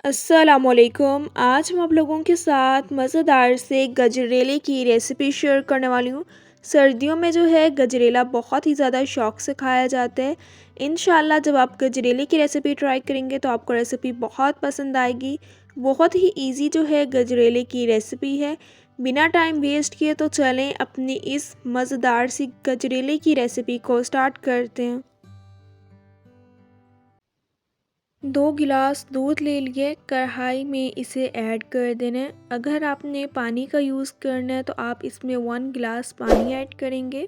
अस्सलामुअलैकुम। आज हम आप लोगों के साथ मज़ेदार से गजरेले की रेसिपी शेयर करने वाली हूँ। सर्दियों में जो है गजरेला बहुत ही ज़्यादा शौक़ से खाया जाता है। इंशाल्लाह जब आप गजरेले की रेसिपी ट्राई करेंगे तो आपको रेसिपी बहुत पसंद आएगी। बहुत ही इजी जो है गजरेले की रेसिपी है। बिना टाइम वेस्ट किए तो चलें अपनी इस मज़ेदार सी गजरेले की रेसिपी को स्टार्ट करते हैं। 2 गिलास दूध ले लिए, कढ़ाई में इसे ऐड कर देना है। अगर आपने पानी का यूज़ करना है तो आप इसमें 1 गिलास पानी ऐड करेंगे।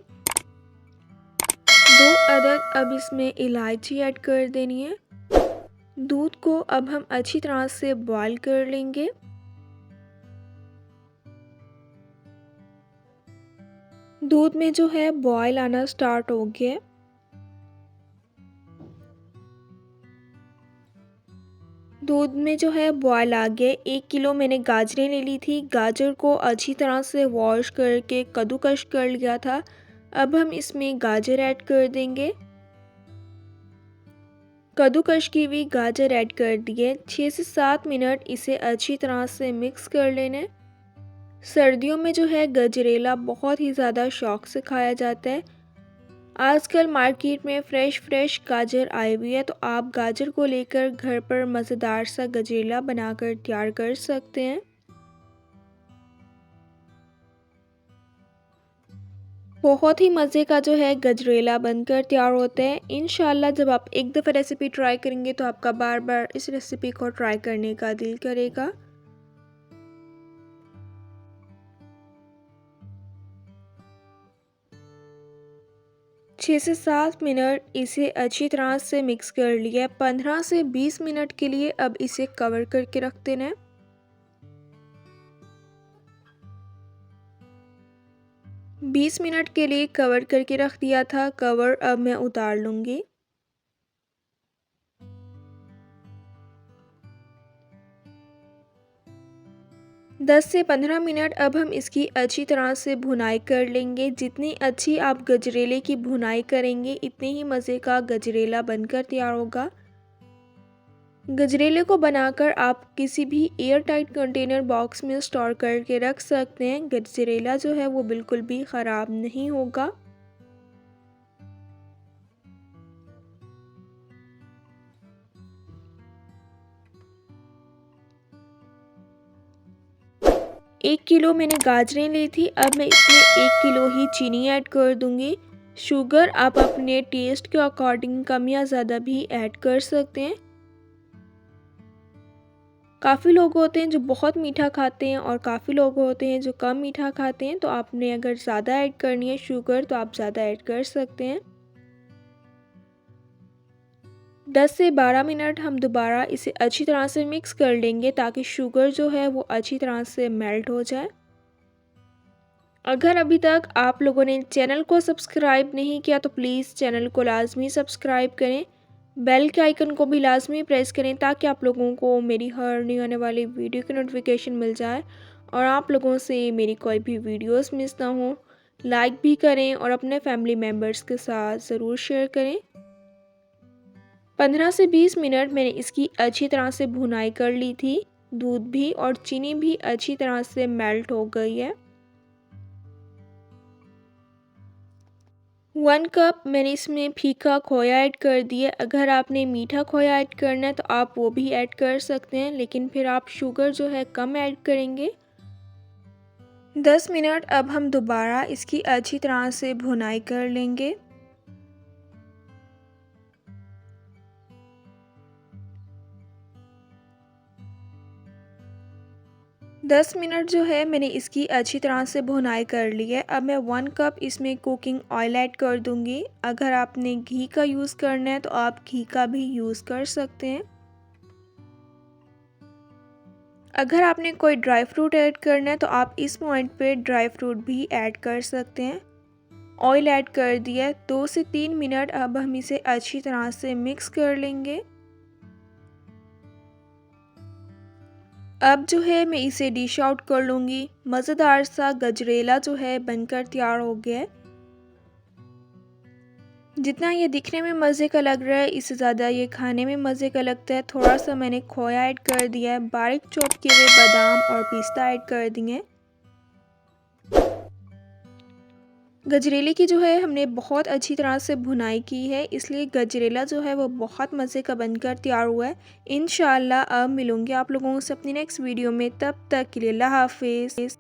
2 अदद अब इसमें इलायची ऐड कर देनी है। दूध को अब हम अच्छी तरह से बॉईल कर लेंगे। दूध में जो है बॉईल आना स्टार्ट हो गया है। दूध में जो है बॉयल आ गया। 1 किलो मैंने गाजरें ले ली थी। गाजर को अच्छी तरह से वॉश करके कद्दूकस कर लिया था। अब हम इसमें गाजर ऐड कर देंगे। कद्दूकस की हुई गाजर ऐड कर दिए। 6 से 7 मिनट इसे अच्छी तरह से मिक्स कर लेना है। सर्दियों में जो है गजरेला बहुत ही ज़्यादा शौक़ से खाया जाता है। आजकल मार्केट में फ्रेश गाजर आई हुई है तो आप गाजर को लेकर घर पर मज़ेदार सा गजरेला बनाकर तैयार कर सकते हैं। बहुत ही मज़े का जो है गजरेला बनकर तैयार होता है। इंशाल्लाह जब आप एक दफ़ा रेसिपी ट्राई करेंगे तो आपका बार बार इस रेसिपी को ट्राई करने का दिल करेगा। छः से 7 मिनट इसे अच्छी तरह से मिक्स कर लिया। 15 से 20 मिनट के लिए अब इसे कवर करके रख देना है। 20 मिनट के लिए कवर करके रख दिया था। कवर अब मैं उतार लूँगी। दस से 15 मिनट अब हम इसकी अच्छी तरह से भुनाई कर लेंगे। जितनी अच्छी आप गजरेले की भुनाई करेंगे इतनी ही मज़े का गजरेला बनकर तैयार होगा। गजरेले को बनाकर आप किसी भी एयर टाइट कंटेनर बॉक्स में स्टोर करके रख सकते हैं। गजरेला जो है वो बिल्कुल भी ख़राब नहीं होगा। एक किलो मैंने गाजरें ली थी। अब मैं इसमें 1 किलो ही चीनी ऐड कर दूंगी। शुगर आप अपने टेस्ट के अकॉर्डिंग कम या ज़्यादा भी ऐड कर सकते हैं। काफ़ी लोग होते हैं जो बहुत मीठा खाते हैं और काफ़ी लोग होते हैं जो कम मीठा खाते हैं, तो आपने अगर ज़्यादा ऐड करनी है शुगर तो आप ज़्यादा ऐड कर सकते हैं। 10 से 12 मिनट हम दोबारा इसे अच्छी तरह से मिक्स कर लेंगे ताकि शुगर जो है वो अच्छी तरह से मेल्ट हो जाए। अगर अभी तक आप लोगों ने चैनल को सब्सक्राइब नहीं किया तो प्लीज़ चैनल को लाजमी सब्सक्राइब करें। बेल के आइकन को भी लाजमी प्रेस करें ताकि आप लोगों को मेरी हर न्यू आने वाली वीडियो की नोटिफिकेशन मिल जाए और आप लोगों से मेरी कोई भी वीडियोस मिस ना हो। लाइक भी करें और अपने फैमिली मेम्बर्स के साथ ज़रूर शेयर करें। 15 से 20 मिनट मैंने इसकी अच्छी तरह से भुनाई कर ली थी। दूध भी और चीनी भी अच्छी तरह से मेल्ट हो गई है। 1 कप मैंने इसमें फीका खोया ऐड कर दिया। अगर आपने मीठा खोया ऐड करना है तो आप वो भी ऐड कर सकते हैं, लेकिन फिर आप शुगर जो है कम ऐड करेंगे। 10 मिनट अब हम दोबारा इसकी अच्छी तरह से भुनाई कर लेंगे। 10 मिनट जो है मैंने इसकी अच्छी तरह से भुनाई कर ली है। अब मैं 1 कप इसमें कुकिंग ऑयल ऐड कर दूंगी। अगर आपने घी का यूज़ करना है तो आप घी का भी यूज़ कर सकते हैं। अगर आपने कोई ड्राई फ्रूट ऐड करना है तो आप इस पॉइंट पे ड्राई फ्रूट भी ऐड कर सकते हैं। ऑयल ऐड कर दिया। 2 से 3 मिनट अब हम इसे अच्छी तरह से मिक्स कर लेंगे। अब जो है मैं इसे डिश आउट कर लूँगी। मज़ेदार सा गजरेला जो है बनकर तैयार हो गया है। जितना ये दिखने में मज़े का लग रहा है इससे ज़्यादा ये खाने में मज़े का लगता है। थोड़ा सा मैंने खोया ऐड कर दिया है, बारीक चॉप किए हुए बादाम और पिस्ता ऐड कर दिए। गजरेले की जो है हमने बहुत अच्छी तरह से भुनाई की है, इसलिए गजरेला जो है वो बहुत मज़े का बनकर तैयार हुआ है। इंशाल्लाह अब मिलूँगी आप लोगों से अपनी नेक्स्ट वीडियो में, तब तक के लिए अल्लाह हाफिज़।